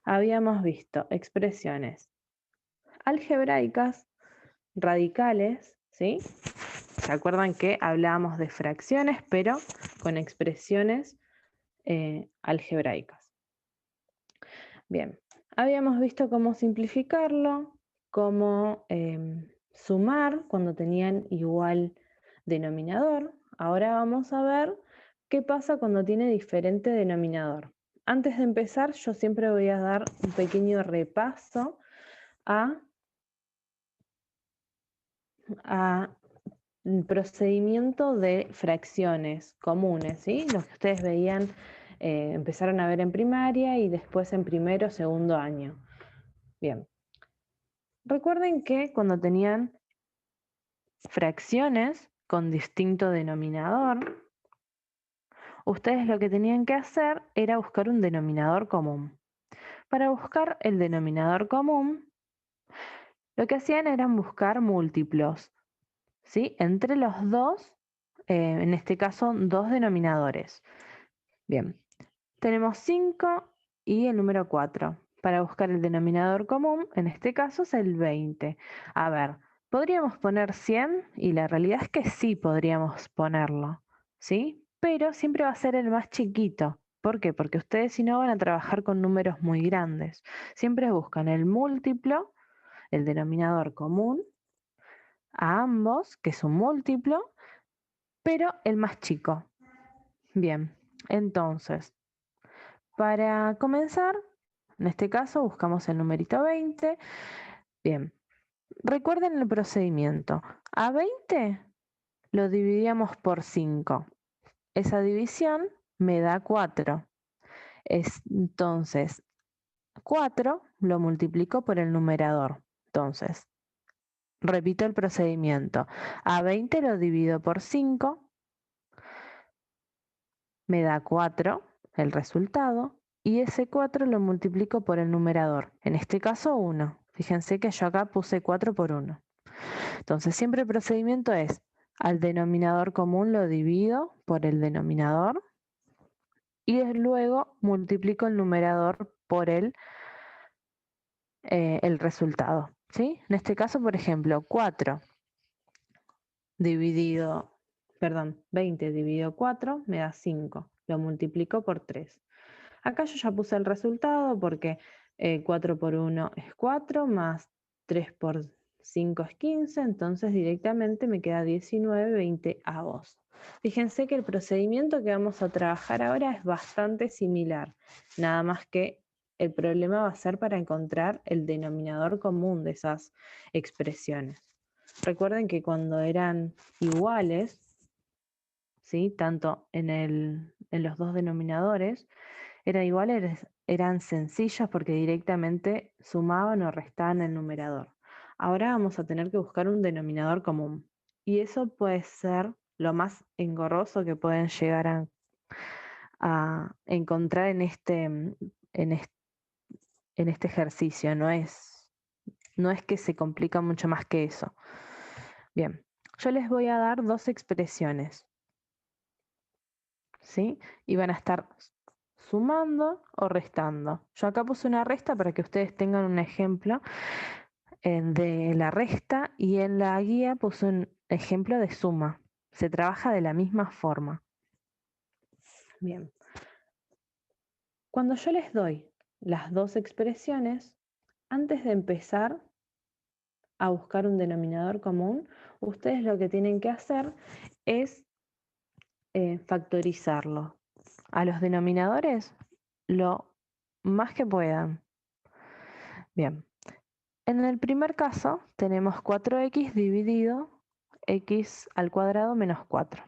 habíamos visto expresiones algebraicas, radicales, ¿sí? ¿Se acuerdan que hablábamos de fracciones, pero con expresiones algebraicas? Bien, habíamos visto cómo simplificarlo, cómo sumar cuando tenían igual denominador. Ahora vamos a ver qué pasa cuando tiene diferente denominador. Antes de empezar, yo siempre voy a dar un pequeño repaso a, a el procedimiento de fracciones comunes, ¿sí? Los que ustedes veían, empezaron a ver en primaria y después en primero o segundo año. Bien, recuerden que cuando tenían fracciones con distinto denominador, ustedes lo que tenían que hacer era buscar un denominador común. Para buscar el denominador común, lo que hacían era buscar múltiplos, ¿sí? Entre los dos, en este caso, dos denominadores. Bien, tenemos 5 y el número 4. Para buscar el denominador común, en este caso es el 20. A ver, ¿podríamos poner 100? Y la realidad es que sí podríamos ponerlo, ¿sí? Pero siempre va a ser el más chiquito. ¿Por qué? Porque ustedes si no van a trabajar con números muy grandes. Siempre buscan el múltiplo, el denominador común, a ambos, que es un múltiplo, pero el más chico. Bien, entonces, para comenzar, en este caso buscamos el numerito 20. Bien, recuerden el procedimiento. A 20 lo dividíamos por 5. Esa división me da 4. Entonces, 4 lo multiplico por el numerador. Entonces, repito el procedimiento. A 20 lo divido por 5, me da 4 el resultado, y ese 4 lo multiplico por el numerador, en este caso 1. Fíjense que yo acá puse 4 por 1. Entonces siempre el procedimiento es, al denominador común lo divido por el denominador y luego multiplico el numerador por el resultado, ¿sí? En este caso, por ejemplo, 4 dividido, perdón, 20 dividido 4 me da 5. Lo multiplico por 3. Acá yo ya puse el resultado porque 4 por 1 es 4, más 3 por 5 es 15, entonces directamente me queda 19, 20 avos. Fíjense que el procedimiento que vamos a trabajar ahora es bastante similar, nada más que el problema va a ser para encontrar el denominador común de esas expresiones. Recuerden que cuando eran iguales, ¿sí? Tanto en los dos denominadores, eran sencillos porque directamente sumaban o restaban el numerador. Ahora vamos a tener que buscar un denominador común. Y eso puede ser lo más engorroso que pueden llegar a encontrar en este ejercicio. No es que se complica mucho más que eso. Bien, yo les voy a dar dos expresiones, ¿sí? Y van a estar sumando o restando. Yo acá puse una resta para que ustedes tengan un ejemplo de la resta, y en la guía puse un ejemplo de suma. Se trabaja de la misma forma. Bien. Cuando yo les doy las dos expresiones, antes de empezar a buscar un denominador común, ustedes lo que tienen que hacer es factorizarlo. A los denominadores lo más que puedan. Bien, en el primer caso tenemos 4x dividido x al cuadrado menos 4.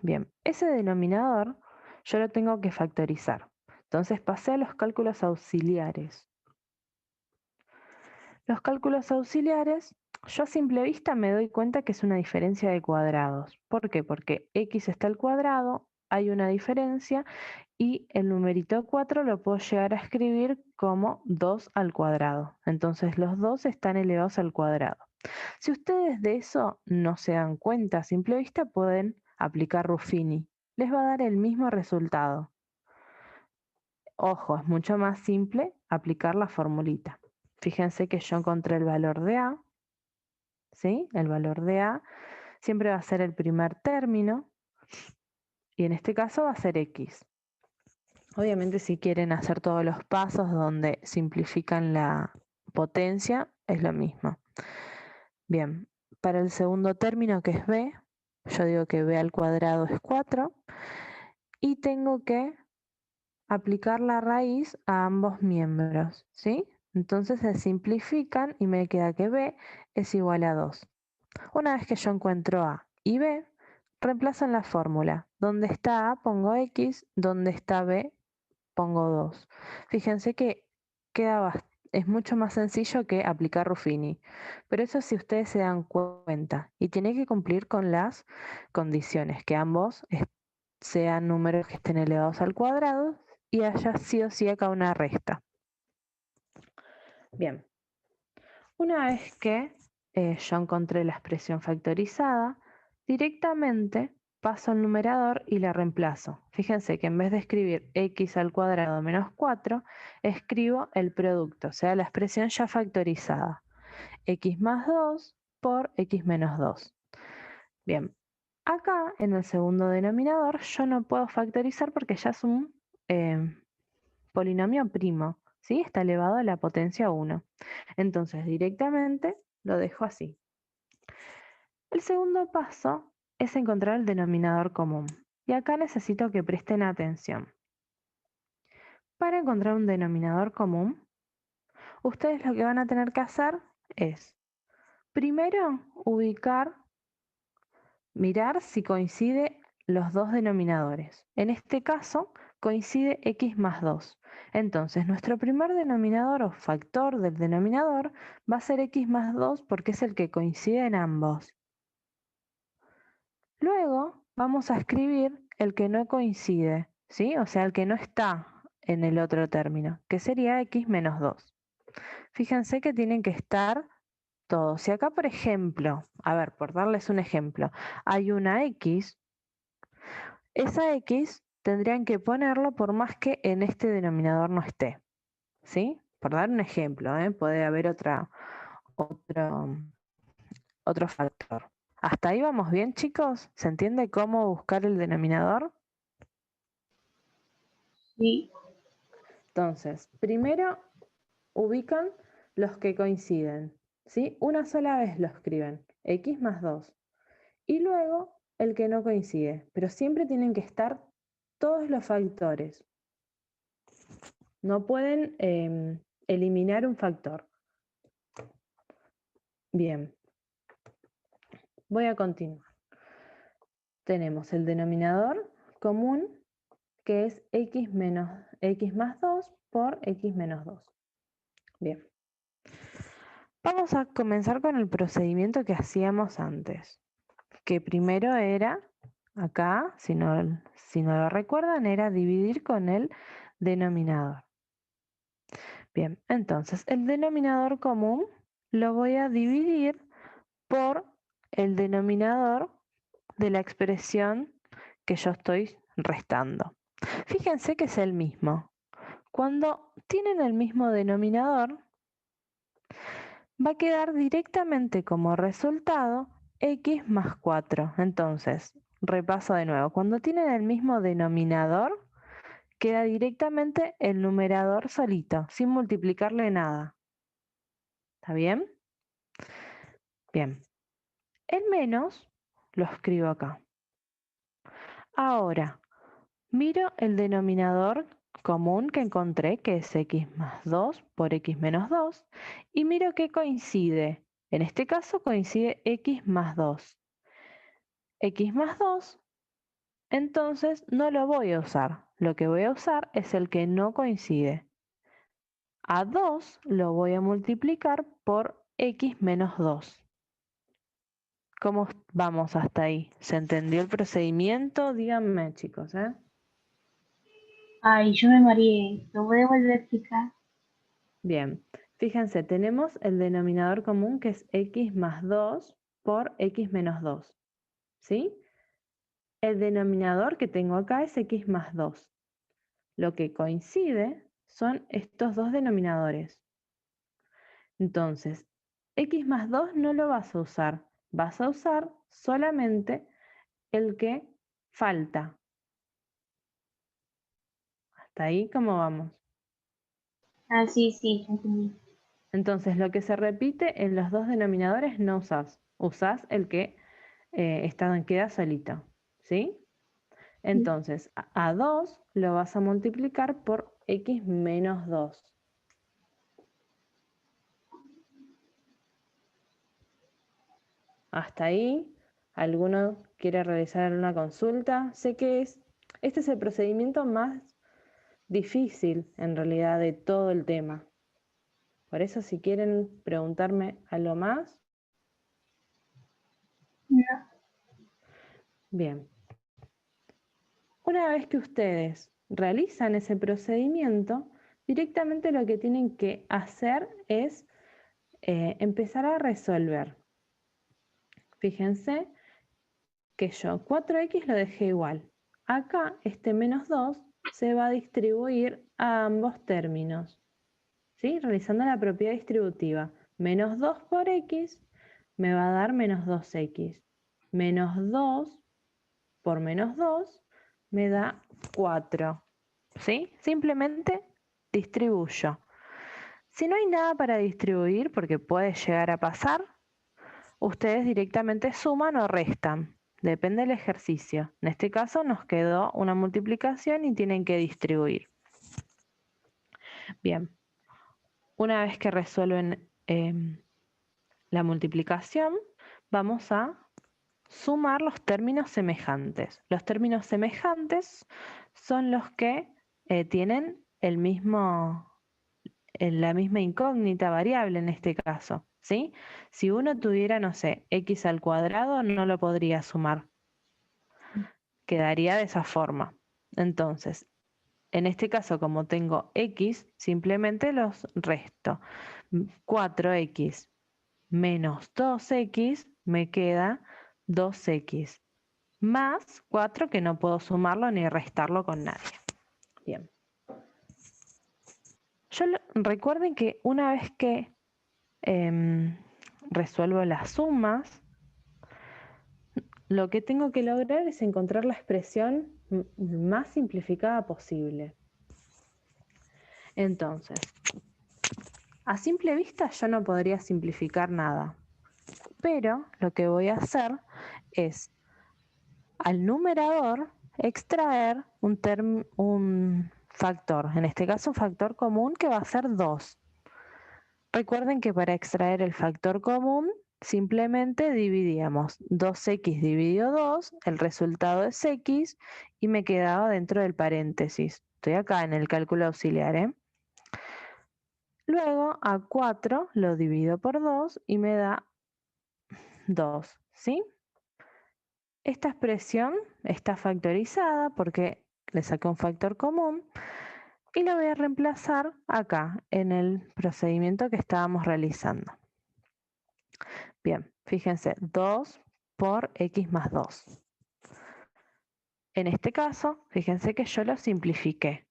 Bien, ese denominador yo lo tengo que factorizar. Entonces pasé a los cálculos auxiliares. Los cálculos auxiliares, yo a simple vista me doy cuenta que es una diferencia de cuadrados. ¿Por qué? Porque x está al cuadrado, hay una diferencia, y el numerito 4 lo puedo llegar a escribir como 2 al cuadrado. Entonces los 2 están elevados al cuadrado. Si ustedes de eso no se dan cuenta a simple vista, pueden aplicar Ruffini. Les va a dar el mismo resultado. ojo, es mucho más simple aplicar la formulita. Fíjense que yo encontré el valor de A, ¿sí? El valor de A siempre va a ser el primer término y en este caso va a ser X. Obviamente si quieren hacer todos los pasos donde simplifican la potencia, es lo mismo. Bien, para el segundo término que es B, yo digo que B al cuadrado es 4 y tengo que aplicar la raíz a ambos miembros, ¿sí? Entonces se simplifican y me queda que B es igual a 2. Una vez que yo encuentro A y B, reemplazo en la fórmula. Donde está A pongo X, donde está B pongo 2. Fíjense que es mucho más sencillo que aplicar Ruffini, pero eso si ustedes se dan cuenta y tiene que cumplir con las condiciones, que ambos sean números que estén elevados al cuadrado y haya sí o sí acá una resta. Bien, una vez que yo encontré la expresión factorizada, directamente paso al numerador y la reemplazo. Fíjense que en vez de escribir x al cuadrado menos 4, escribo el producto, o sea, la expresión ya factorizada. X más 2 por x menos 2. Bien, acá en el segundo denominador yo no puedo factorizar porque ya es un polinomio primo, ¿sí? Está elevado a la potencia 1. Entonces directamente lo dejo así. El segundo paso es encontrar el denominador común. Y acá necesito que presten atención. Para encontrar un denominador común, ustedes lo que van a tener que hacer es, primero, mirar si coincide los dos denominadores. En este caso, coincide x más 2. Entonces, nuestro primer denominador o factor del denominador va a ser x más 2 porque es el que coincide en ambos. Luego vamos a escribir el que no coincide, ¿sí? O sea, el que no está en el otro término, que sería x menos 2. Fíjense que tienen que estar todos. Si acá, por ejemplo, a ver, por darles un ejemplo, hay una x, esa x tendrían que ponerlo por más que en este denominador no esté, ¿sí? Por dar un ejemplo, puede haber otro, otro factor. ¿Hasta ahí vamos bien, chicos? ¿Se entiende cómo buscar el denominador? Sí. Entonces, primero ubican los que coinciden, ¿sí? Una sola vez lo escriben, x más 2. Y luego el que no coincide, pero siempre tienen que estar todos los factores. No pueden eliminar un factor. Bien, voy a continuar. Tenemos el denominador común, que es x más 2 por x menos 2. Bien. Vamos a comenzar con el procedimiento que hacíamos antes, que primero era, acá, si no lo recuerdan, era dividir con el denominador. Bien, entonces el denominador común lo voy a dividir por el denominador de la expresión que yo estoy restando. Fíjense que es el mismo. Cuando tienen el mismo denominador, va a quedar directamente como resultado x más 4. Entonces, repaso de nuevo. Cuando tienen el mismo denominador, queda directamente el numerador solito, sin multiplicarle nada. ¿Está bien? Bien. El menos lo escribo acá. Ahora, miro el denominador común que encontré, que es x más 2 por x menos 2, y miro que coincide. En este caso coincide x más 2. X más 2, entonces no lo voy a usar. Lo que voy a usar es el que no coincide. A 2 lo voy a multiplicar por x menos 2. ¿Cómo vamos hasta ahí? ¿Se entendió el procedimiento? Díganme, chicos, ¿eh? Ay, yo me mareé. ¿Lo voy a volver a explicar? Bien, fíjense, tenemos el denominador común que es x más 2 por x menos 2, ¿sí? El denominador que tengo acá es x más 2. lo que coincide son estos dos denominadores. Entonces, x más 2 no lo vas a usar. Vas a usar solamente el que falta. ¿Hasta ahí cómo vamos? Ah, sí, sí, ya entendí. Entonces, lo que se repite en los dos denominadores no usás. Usás el que queda solito. ¿Sí? Sí. Entonces, a 2 lo vas a multiplicar por x menos 2. Hasta ahí, ¿alguno quiere realizar una consulta? Sé que este es el procedimiento más difícil en realidad de todo el tema. Por eso si quieren preguntarme algo más, No, bien. Una vez que ustedes realizan ese procedimiento, directamente lo que tienen que hacer es empezar a resolver. Fíjense que yo 4x lo dejé igual. Acá este menos 2 se va a distribuir a ambos términos, ¿sí? Realizando la propiedad distributiva. Menos 2 por x me va a dar menos 2x. Menos 2 por menos 2 me da 4. ¿Sí? Simplemente distribuyo. Si no hay nada para distribuir, porque puede llegar a pasar, ustedes directamente suman o restan. Depende del ejercicio. En este caso nos quedó una multiplicación y tienen que distribuir. Bien, una vez que resuelven la multiplicación, vamos a sumar los términos semejantes. Los términos semejantes son los que tienen la misma incógnita variable en este caso, ¿sí? Si uno tuviera, no sé, x al cuadrado, no lo podría sumar. Quedaría de esa forma. Entonces, en este caso, como tengo x, simplemente los resto. 4x menos 2x me queda 2x más 4 que no puedo sumarlo ni restarlo con nadie. Bien. Recuerden que una vez que resuelvo las sumas, lo que tengo que lograr es encontrar la expresión más simplificada posible. Entonces, a simple vista yo no podría simplificar nada, pero lo que voy a hacer es al numerador extraer un factor, en este caso un factor común que va a ser 2. Recuerden que para extraer el factor común simplemente dividíamos 2x dividido 2, el resultado es x y me quedaba dentro del paréntesis. Estoy acá en el cálculo auxiliar, ¿eh? Luego a 4 lo divido por 2 y me da 2, ¿sí? Esta expresión está factorizada porque le saqué un factor común y lo voy a reemplazar acá en el procedimiento que estábamos realizando. Bien, fíjense, 2 por x más 2. En este caso, fíjense que yo lo simplifiqué.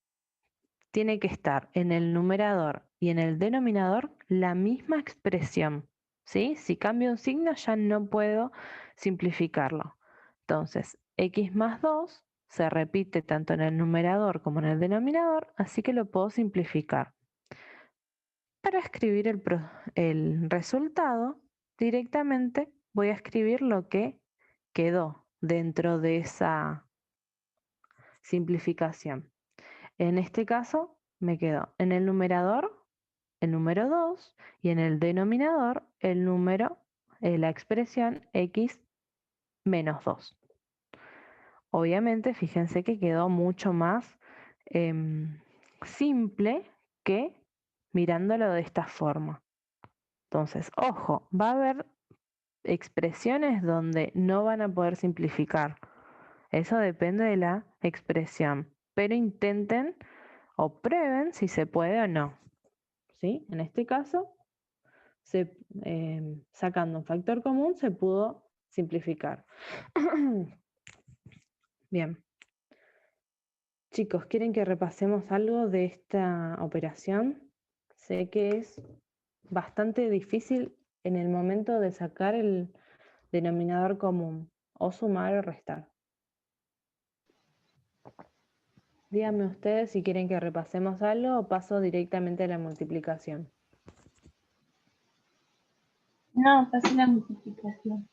Tiene que estar en el numerador y en el denominador la misma expresión, ¿sí? Si cambio un signo ya no puedo simplificarlo. Entonces, x más 2 se repite tanto en el numerador como en el denominador, así que lo puedo simplificar. Para escribir el resultado, directamente voy a escribir lo que quedó dentro de esa simplificación. En este caso, me quedó en el numerador el número 2 y en el denominador la expresión x menos 2. Obviamente, fíjense que quedó mucho más simple que mirándolo de esta forma. Entonces, ojo, va a haber expresiones donde no van a poder simplificar. Eso depende de la expresión, pero intenten o prueben si se puede o no. ¿Sí? En este caso, sacando un factor común se pudo simplificar. Bien. Chicos, ¿quieren que repasemos algo de esta operación? Sé que es bastante difícil en el momento de sacar el denominador común, o sumar o restar. Díganme ustedes si quieren que repasemos algo o paso directamente a la multiplicación. No, pasa la multiplicación.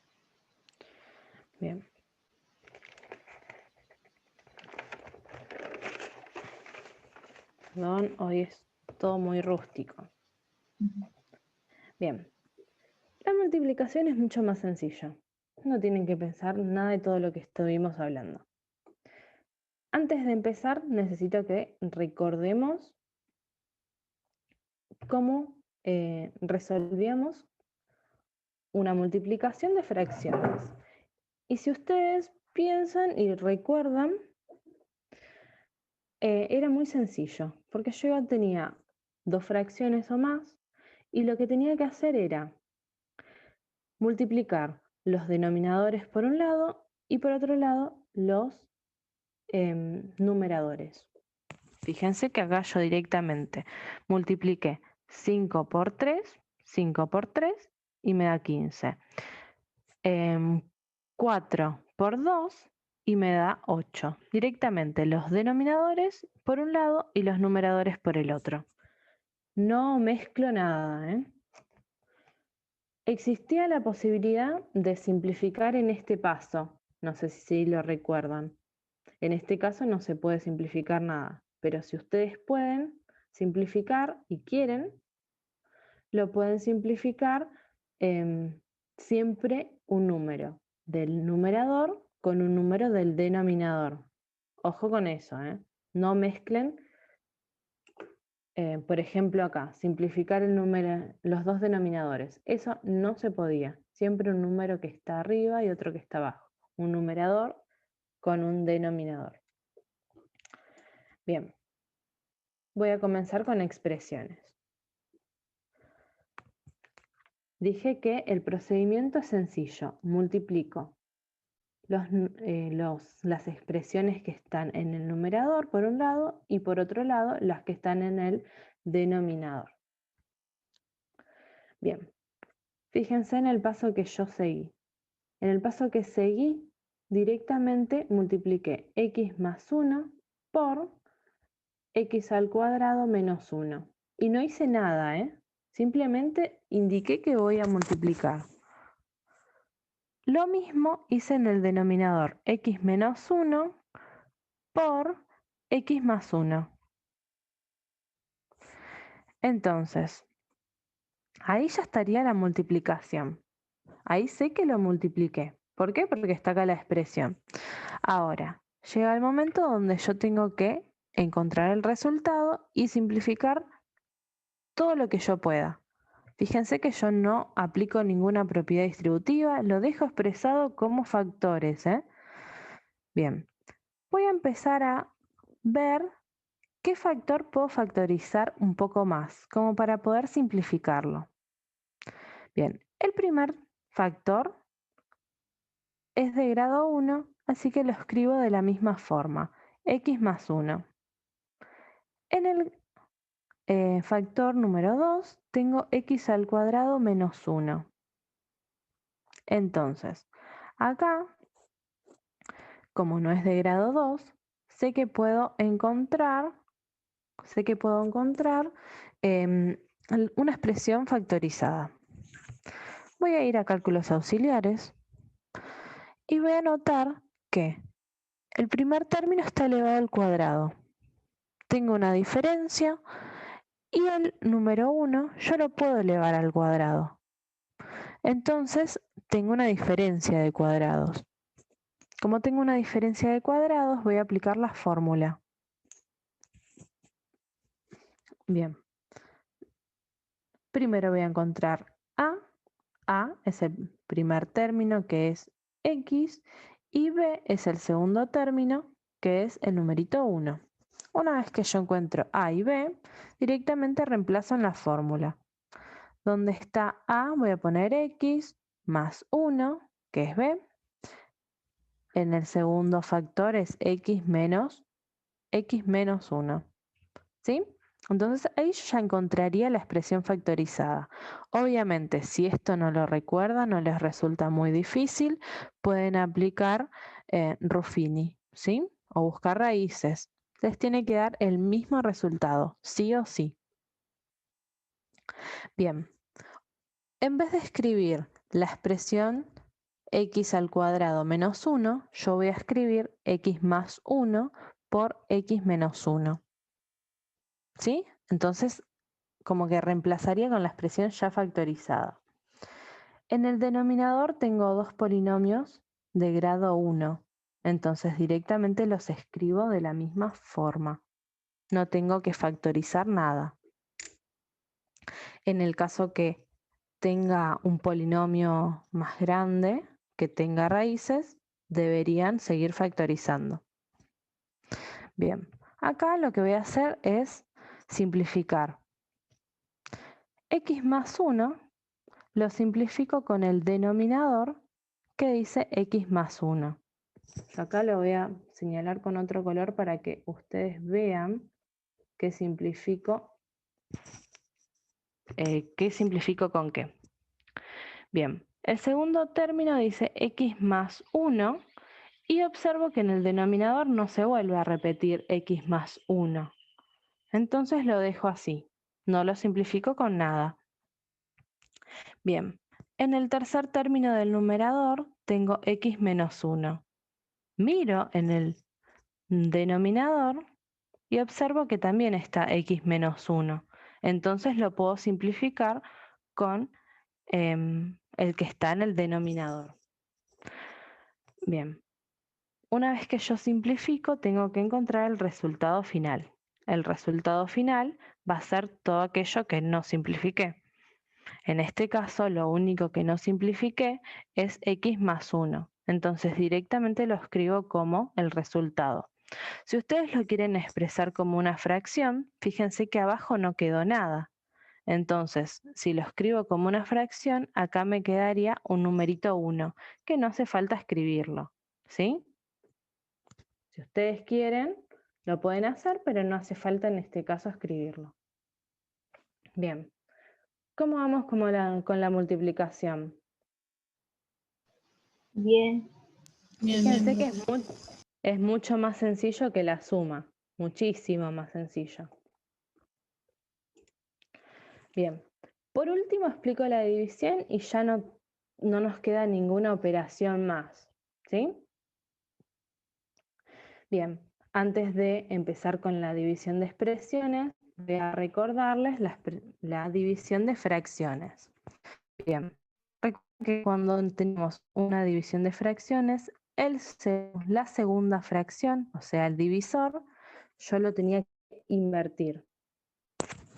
Bien. Perdón, hoy es todo muy rústico. Bien. La multiplicación es mucho más sencilla. No tienen que pensar nada de todo lo que estuvimos hablando. Antes de empezar, necesito que recordemos cómo resolvíamos una multiplicación de fracciones. Y si ustedes piensan y recuerdan, era muy sencillo, porque yo tenía dos fracciones o más, y lo que tenía que hacer era multiplicar los denominadores por un lado y por otro lado los numeradores. Fíjense que acá yo directamente multipliqué 5 por 3 y me da 15. 4 por 2 y me da 8. Directamente los denominadores por un lado y los numeradores por el otro. No mezclo nada, ¿eh? Existía la posibilidad de simplificar en este paso. No sé si lo recuerdan. En este caso no se puede simplificar nada, pero si ustedes pueden simplificar y quieren, lo pueden simplificar siempre un número del numerador con un número del denominador. Ojo con eso, ¿eh? No mezclen, por ejemplo acá, simplificar los dos denominadores. Eso no se podía. Siempre un número que está arriba y otro que está abajo. Un numerador con un denominador. Bien, voy a comenzar con expresiones. Dije que el procedimiento es sencillo. Multiplico las expresiones que están en el numerador por un lado y por otro lado las que están en el denominador. Bien, fíjense en el paso que yo seguí. En el paso que seguí, directamente multipliqué x más 1 por x al cuadrado menos 1. Y no hice nada, ¿eh? Simplemente indiqué que voy a multiplicar. Lo mismo hice en el denominador, x menos 1 por x más 1. Entonces, ahí ya estaría la multiplicación. Ahí sé que lo multipliqué. ¿Por qué? Porque está acá la expresión. Ahora, llega el momento donde yo tengo que encontrar el resultado y simplificar todo lo que yo pueda. Fíjense que yo no aplico ninguna propiedad distributiva, lo dejo expresado como factores, ¿eh? Bien, voy a empezar a ver qué factor puedo factorizar un poco más, como para poder simplificarlo. Bien, el primer factor es de grado 1, así que lo escribo de la misma forma, x más 1. En el factor número 2 tengo x al cuadrado menos 1. Entonces, acá, como no es de grado 2, sé que puedo encontrar una expresión factorizada. Voy a ir a cálculos auxiliares y voy a notar que el primer término está elevado al cuadrado. Tengo una diferencia y el número 1 yo lo puedo elevar al cuadrado. Entonces tengo una diferencia de cuadrados. Como tengo una diferencia de cuadrados, voy a aplicar la fórmula. Bien. Primero voy a encontrar A. A es el primer término, que es X, y B es el segundo término, que es el numerito 1. Una vez que yo encuentro A y B, directamente reemplazo en la fórmula. Donde está A voy a poner X más 1, que es B. En el segundo factor es X menos x menos 1. ¿Sí? Entonces ahí yo ya encontraría la expresión factorizada. Obviamente, si esto no lo recuerdan, no les resulta muy difícil, pueden aplicar Ruffini, ¿sí? O buscar raíces. Les tiene que dar el mismo resultado, sí o sí. Bien, en vez de escribir la expresión x al cuadrado menos 1, yo voy a escribir x más 1 por x menos 1. ¿Sí? Entonces, como que reemplazaría con la expresión ya factorizada. En el denominador tengo dos polinomios de grado 1, entonces directamente los escribo de la misma forma. No tengo que factorizar nada. En el caso que tenga un polinomio más grande, que tenga raíces, deberían seguir factorizando. Bien, acá lo que voy a hacer es simplificar. X más 1 lo simplifico con el denominador que dice x más 1. Yo acá lo voy a señalar con otro color para que ustedes vean qué simplifico con qué. Bien, el segundo término dice x más 1 y observo que en el denominador no se vuelve a repetir x más 1. Entonces lo dejo así, no lo simplifico con nada. Bien, en el tercer término del numerador tengo x menos 1. Miro en el denominador y observo que también está x menos 1. Entonces lo puedo simplificar con el que está en el denominador. Bien, una vez que yo simplifico, tengo que encontrar el resultado final. El resultado final va a ser todo aquello que no simplifiqué. En este caso, lo único que no simplifiqué es x más 1. Entonces directamente lo escribo como el resultado. Si ustedes lo quieren expresar como una fracción, fíjense que abajo no quedó nada. Entonces, si lo escribo como una fracción, acá me quedaría un numerito 1, que no hace falta escribirlo. ¿Sí? Si ustedes quieren, lo pueden hacer, pero no hace falta en este caso escribirlo. Bien. ¿Cómo vamos con la multiplicación? Bien. Fíjense que es mucho más sencillo que la suma, muchísimo más sencillo. Bien, por último explico la división y ya no nos queda ninguna operación más, ¿sí? Bien, antes de empezar con la división de expresiones, voy a recordarles la división de fracciones. Bien, recuerden que cuando tenemos una división de fracciones, la segunda fracción, o sea, el divisor, yo lo tenía que invertir.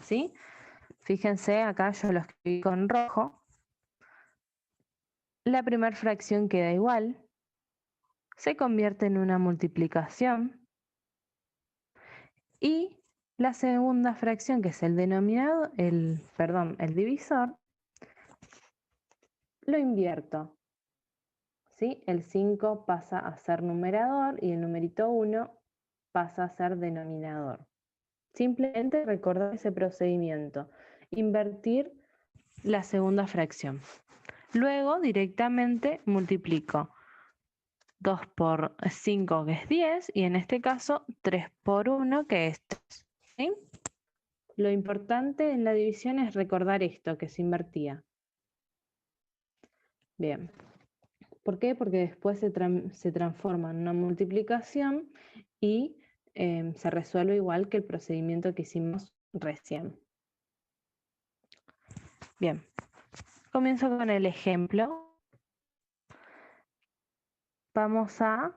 ¿Sí? Fíjense, acá yo lo escribí con rojo. La primera fracción queda igual, se convierte en una multiplicación y la segunda fracción, que es el denominador, el divisor, lo invierto. ¿Sí? El 5 pasa a ser numerador y el numerito 1 pasa a ser denominador. Simplemente recordar ese procedimiento, invertir la segunda fracción. Luego directamente multiplico 2 por 5, que es 10, y en este caso 3 por 1, que es 3. ¿Sí? Lo importante en la división es recordar esto, que se invertía. Bien. ¿Por qué? Porque después se transforma en una multiplicación y se resuelve igual que el procedimiento que hicimos recién. Bien, comienzo con el ejemplo. Vamos a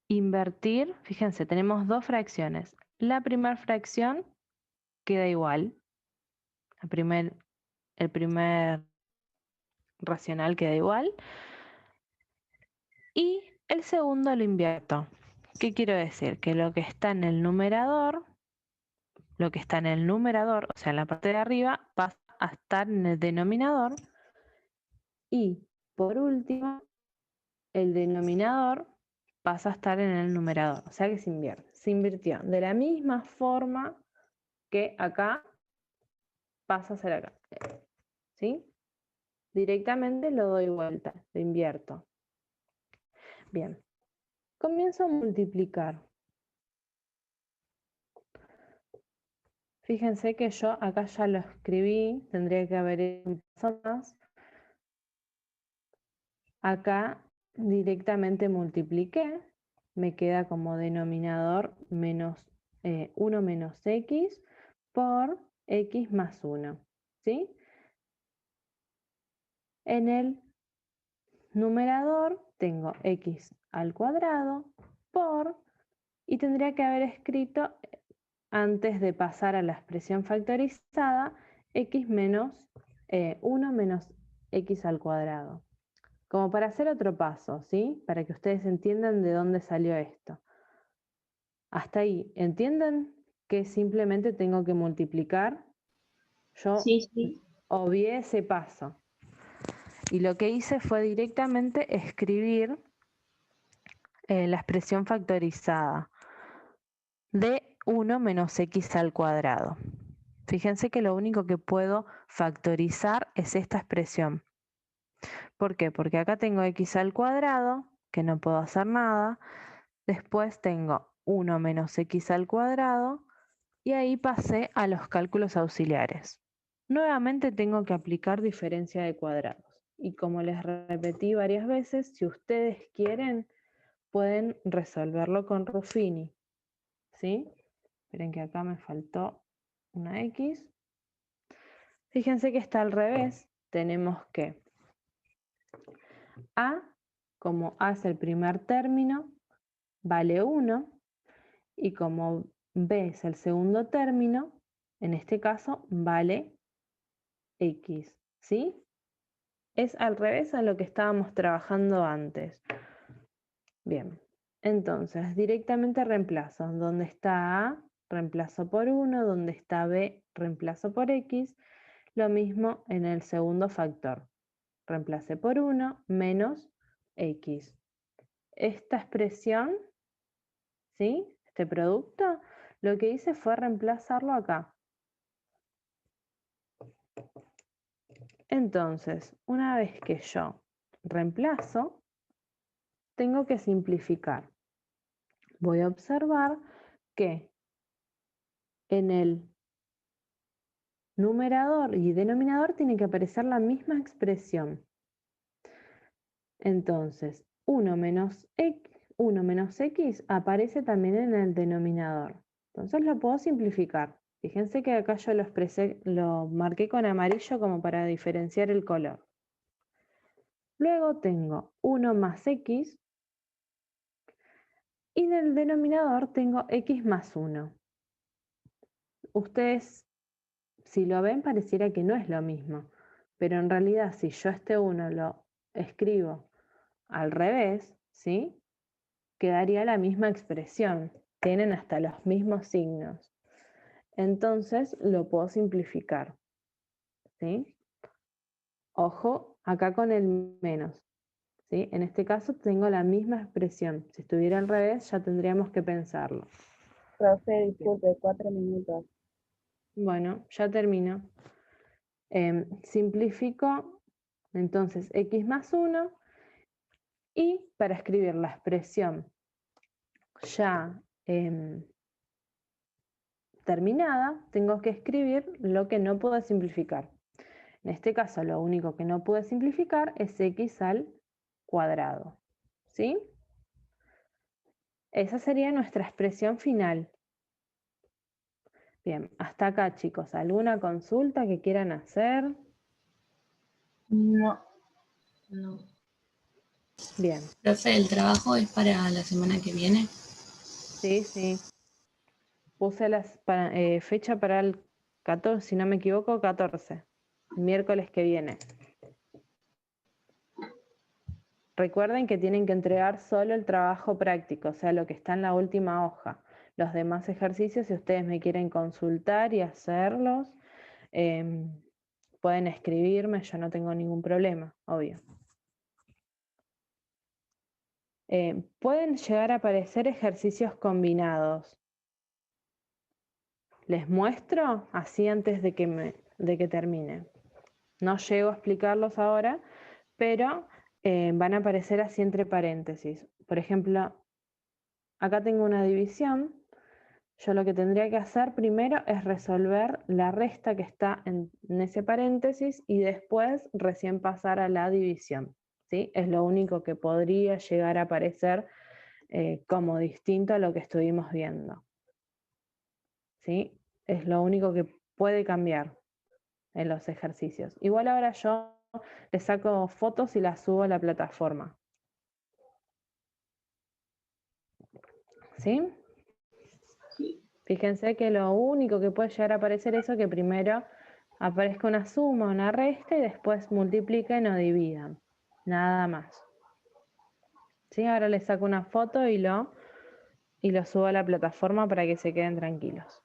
invertir, fíjense, tenemos dos fracciones. La primera fracción queda igual. El primer racional queda igual. Y el segundo lo invierto. ¿Qué quiero decir? Que lo que está en el numerador, o sea, en la parte de arriba, pasa a estar en el denominador. Y por último, el denominador pasa a estar en el numerador, o sea que se invierte. se invirtió de la misma forma que acá pasa a ser acá. ¿Sí? Directamente lo doy vuelta, lo invierto. Bien. Comienzo a multiplicar. Fíjense que yo acá ya lo escribí, tendría que haber hecho un paso más. Acá directamente multipliqué, me queda como denominador menos 1 menos x por x más 1, ¿sí? En el numerador tengo x al cuadrado por, y tendría que haber escrito antes de pasar a la expresión factorizada, x menos 1 menos x al cuadrado. Como para hacer otro paso, ¿sí? Para que ustedes entiendan de dónde salió esto. Hasta ahí, ¿entienden que simplemente tengo que multiplicar? Yo Sí. obvié ese paso. Y lo que hice fue directamente escribir la expresión factorizada de 1 menos x al cuadrado. Fíjense que lo único que puedo factorizar es esta expresión. ¿Por qué? Porque acá tengo x al cuadrado, que no puedo hacer nada. Después tengo 1 menos x al cuadrado y ahí pasé a los cálculos auxiliares. Nuevamente tengo que aplicar diferencia de cuadrados. Y como les repetí varias veces, si ustedes quieren, pueden resolverlo con Ruffini. ¿Sí? Esperen que acá me faltó una x. Fíjense que está al revés. Tenemos que a, como a es el primer término, vale 1. Y como b es el segundo término, en este caso vale x. ¿Sí? Es al revés a lo que estábamos trabajando antes. Bien, entonces directamente reemplazo. Donde está a, reemplazo por 1, donde está b, reemplazo por x. Lo mismo en el segundo factor. Reemplacé por 1 menos x. Esta expresión, ¿sí? Este producto, lo que hice fue reemplazarlo acá. Entonces, una vez que yo reemplazo, tengo que simplificar. Voy a observar que en el numerador y denominador tiene que aparecer la misma expresión. Entonces, 1 menos x aparece también en el denominador. Entonces lo puedo simplificar. Fíjense que acá yo lo marqué con amarillo como para diferenciar el color. Luego tengo 1 más x y en el denominador tengo x más 1. Ustedes, si lo ven, pareciera que no es lo mismo, pero en realidad si yo este 1 lo escribo al revés, ¿sí? Quedaría la misma expresión, tienen hasta los mismos signos. Entonces lo puedo simplificar, ¿sí? Ojo, acá con el menos, ¿sí? En este caso tengo la misma expresión. Si estuviera al revés, ya tendríamos que pensarlo. Profe, disculpe, 4 minutos. Bueno, ya termino. Simplifico entonces x más 1 y para escribir la expresión ya terminada, tengo que escribir lo que no puedo simplificar. En este caso, lo único que no pude simplificar es x al cuadrado. ¿Sí? Esa sería nuestra expresión final. Bien, hasta acá, chicos. ¿Alguna consulta que quieran hacer? No. Bien, Profe, ¿el trabajo es para la semana que viene? sí. Puse la fecha para el 14, si no me equivoco, 14, el miércoles que viene. Recuerden que tienen que entregar solo el trabajo práctico, o sea, lo que está en la última hoja. Los demás ejercicios, si ustedes me quieren consultar y hacerlos, pueden escribirme, yo no tengo ningún problema, obvio. pueden llegar a aparecer ejercicios combinados. Les muestro así antes de que termine. No llego a explicarlos ahora, pero van a aparecer así entre paréntesis. Por ejemplo, acá tengo una división. Yo lo que tendría que hacer primero es resolver la resta que está en ese paréntesis y después recién pasar a la división, ¿sí? Es lo único que podría llegar a aparecer como distinto a lo que estuvimos viendo, ¿sí? Es lo único que puede cambiar en los ejercicios. Igual ahora yo le saco fotos y las subo a la plataforma, ¿sí? Sí. Fíjense que lo único que puede llegar a aparecer es eso, que primero aparezca una suma, una resta y después multipliquen o dividan. Nada más. ¿Sí? Ahora les saco una foto y lo subo a la plataforma para que se queden tranquilos.